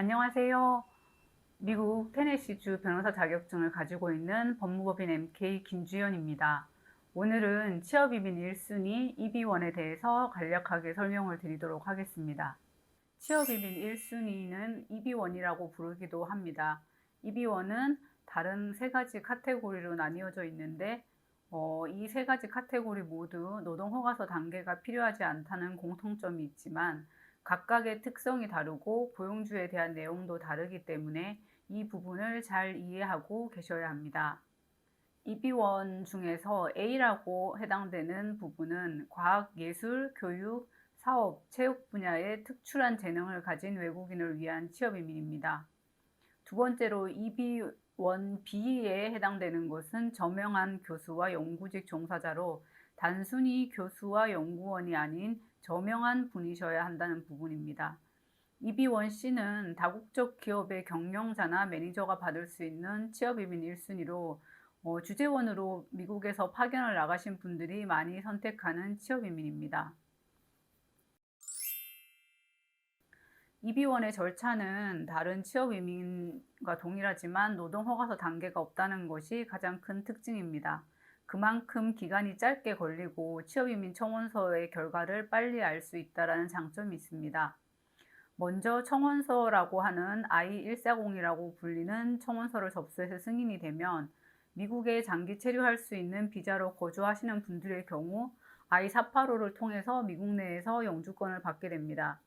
안녕하세요. 미국 테네시주 변호사 자격증을 가지고 있는 법무법인 MK 김주연입니다. 오늘은 취업이민 1순위 EB1에 대해서 간략하게 설명을 드리도록 하겠습니다. 취업이민 1순위는 EB1이라고 부르기도 합니다. EB1은 다른 세 가지 카테고리로 나뉘어져 있는데 이 세 가지 카테고리 모두 노동허가서 단계가 필요하지 않다는 공통점이 있지만 각각의 특성이 다르고 고용주에 대한 내용도 다르기 때문에 이 부분을 잘 이해하고 계셔야 합니다. EB1 중에서 A라고 해당되는 부분은 과학, 예술, 교육, 사업, 체육 분야의 특출한 재능을 가진 외국인을 위한 취업이민입니다. 두 번째로 EB1B에 해당되는 것은 저명한 교수와 연구직 종사자로 단순히 교수와 연구원이 아닌 저명한 분이셔야 한다는 부분입니다. EB1C는 다국적 기업의 경영자나 매니저가 받을 수 있는 취업이민 1순위로 주재원으로 미국에서 파견을 나가신 분들이 많이 선택하는 취업이민입니다. EB1의 절차는 다른 취업이민과 동일하지만 노동허가서 단계가 없다는 것이 가장 큰 특징입니다. 그만큼 기간이 짧게 걸리고 취업이민 청원서의 결과를 빨리 알 수 있다는 장점이 있습니다. 먼저 청원서라고 하는 I-140이라고 불리는 청원서를 접수해서 승인이 되면 미국에 장기 체류할 수 있는 비자로 거주하시는 분들의 경우 I-485를 통해서 미국 내에서 영주권을 받게 됩니다.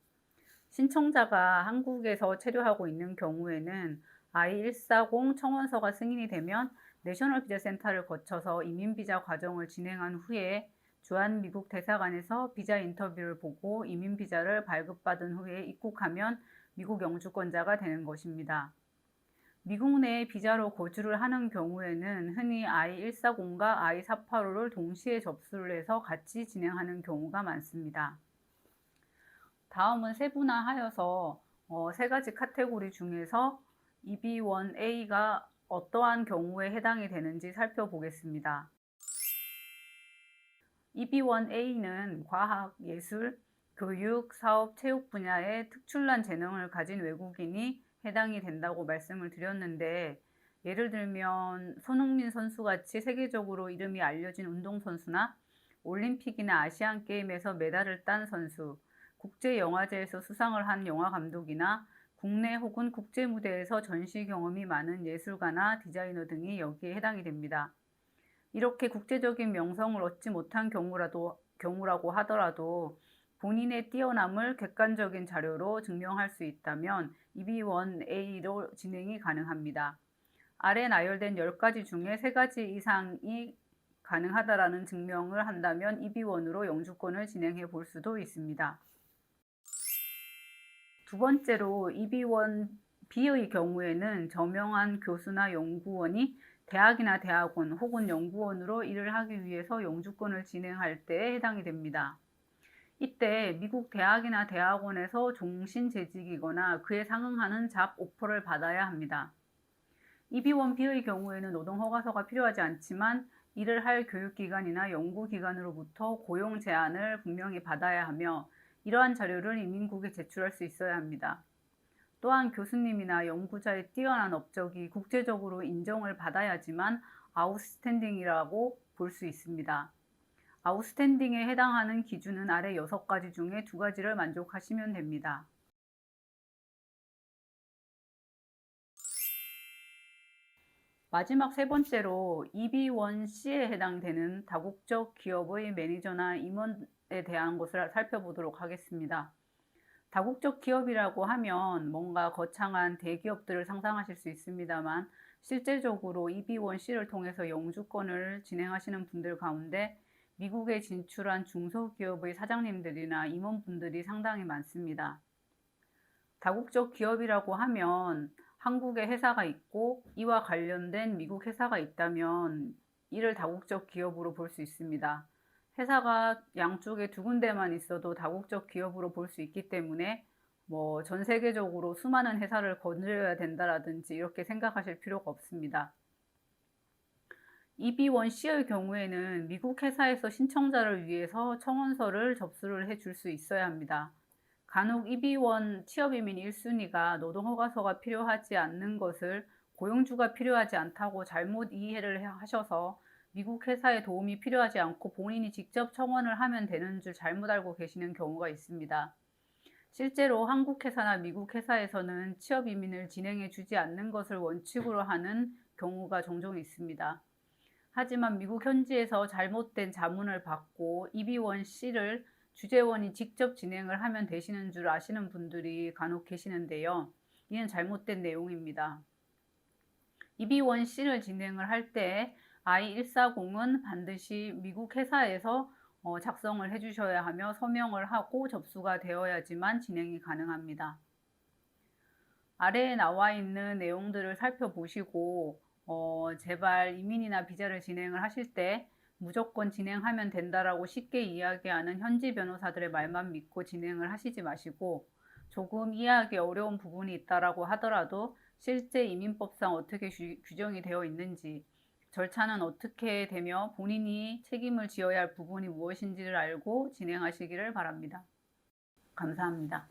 신청자가 한국에서 체류하고 있는 경우에는 I-140 청원서가 승인이 되면 내셔널 비자 센터를 거쳐서 이민비자 과정을 진행한 후에 주한 미국 대사관에서 비자 인터뷰를 보고 이민비자를 발급받은 후에 입국하면 미국 영주권자가 되는 것입니다. 미국 내에 비자로 거주를 하는 경우에는 흔히 I-140과 I-485를 동시에 접수를 해서 같이 진행하는 경우가 많습니다. 다음은 세분화하여서 세 가지 카테고리 중에서 EB1A가 어떠한 경우에 해당이 되는지 살펴보겠습니다. EB1A는 과학, 예술, 교육, 사업, 체육 분야의 특출난 재능을 가진 외국인이 해당이 된다고 말씀을 드렸는데 예를 들면 손흥민 선수같이 세계적으로 이름이 알려진 운동선수나 올림픽이나 아시안게임에서 메달을 딴 선수, 국제영화제에서 수상을 한 영화감독이나 국내 혹은 국제 무대에서 전시 경험이 많은 예술가나 디자이너 등이 여기에 해당이 됩니다. 이렇게 국제적인 명성을 얻지 못한 경우라고 하더라도 본인의 뛰어남을 객관적인 자료로 증명할 수 있다면 EB1A로 진행이 가능합니다. 아래 나열된 10가지 중에 3가지 이상이 가능하다라는 증명을 한다면 EB1으로 영주권을 진행해 볼 수도 있습니다. 두 번째로 EB1B의 경우에는 저명한 교수나 연구원이 대학이나 대학원 혹은 연구원으로 일을 하기 위해서 영주권을 진행할 때에 해당이 됩니다. 이때 미국 대학이나 대학원에서 종신재직이거나 그에 상응하는 잡 오퍼를 받아야 합니다. EB1B의 경우에는 노동허가서가 필요하지 않지만 일을 할 교육기관이나 연구기관으로부터 고용 제안을 분명히 받아야 하며 이러한 자료를 이민국에 제출할 수 있어야 합니다. 또한 교수님이나 연구자의 뛰어난 업적이 국제적으로 인정을 받아야지만 아웃스탠딩이라고 볼 수 있습니다. 아웃스탠딩에 해당하는 기준은 아래 6가지 중에 2가지를 만족하시면 됩니다. 마지막 세 번째로 EB1C에 해당되는 다국적 기업의 매니저나 임원에 대한 것을 살펴보도록 하겠습니다. 다국적 기업이라고 하면 뭔가 거창한 대기업들을 상상하실 수 있습니다만 실제적으로 EB1C를 통해서 영주권을 진행하시는 분들 가운데 미국에 진출한 중소기업의 사장님들이나 임원분들이 상당히 많습니다. 다국적 기업이라고 하면 한국에 회사가 있고 이와 관련된 미국 회사가 있다면 이를 다국적 기업으로 볼 수 있습니다. 회사가 양쪽에 2군데만 있어도 다국적 기업으로 볼 수 있기 때문에 전 세계적으로 수많은 회사를 건드려야 된다라든지 이렇게 생각하실 필요가 없습니다. EB1C의 경우에는 미국 회사에서 신청자를 위해서 청원서를 접수를 해줄 수 있어야 합니다. 간혹 EB1 취업이민 1순위가 노동허가서가 필요하지 않는 것을 고용주가 필요하지 않다고 잘못 이해를 하셔서 미국 회사의 도움이 필요하지 않고 본인이 직접 청원을 하면 되는 줄 잘못 알고 계시는 경우가 있습니다. 실제로 한국 회사나 미국 회사에서는 취업 이민을 진행해 주지 않는 것을 원칙으로 하는 경우가 종종 있습니다. 하지만 미국 현지에서 잘못된 자문을 받고 EB1C를 주재원이 직접 진행을 하면 되시는 줄 아시는 분들이 간혹 계시는데요. 이는 잘못된 내용입니다. EB1C를 진행을 할 때 I-140은 반드시 미국 회사에서 작성을 해주셔야 하며 서명을 하고 접수가 되어야지만 진행이 가능합니다. 아래에 나와 있는 내용들을 살펴보시고 제발 이민이나 비자를 진행을 하실 때 무조건 진행하면 된다라고 쉽게 이야기하는 현지 변호사들의 말만 믿고 진행을 하시지 마시고 조금 이해하기 어려운 부분이 있다라고 하더라도 실제 이민법상 어떻게 규정이 되어 있는지 절차는 어떻게 되며 본인이 책임을 지어야 할 부분이 무엇인지를 알고 진행하시기를 바랍니다. 감사합니다.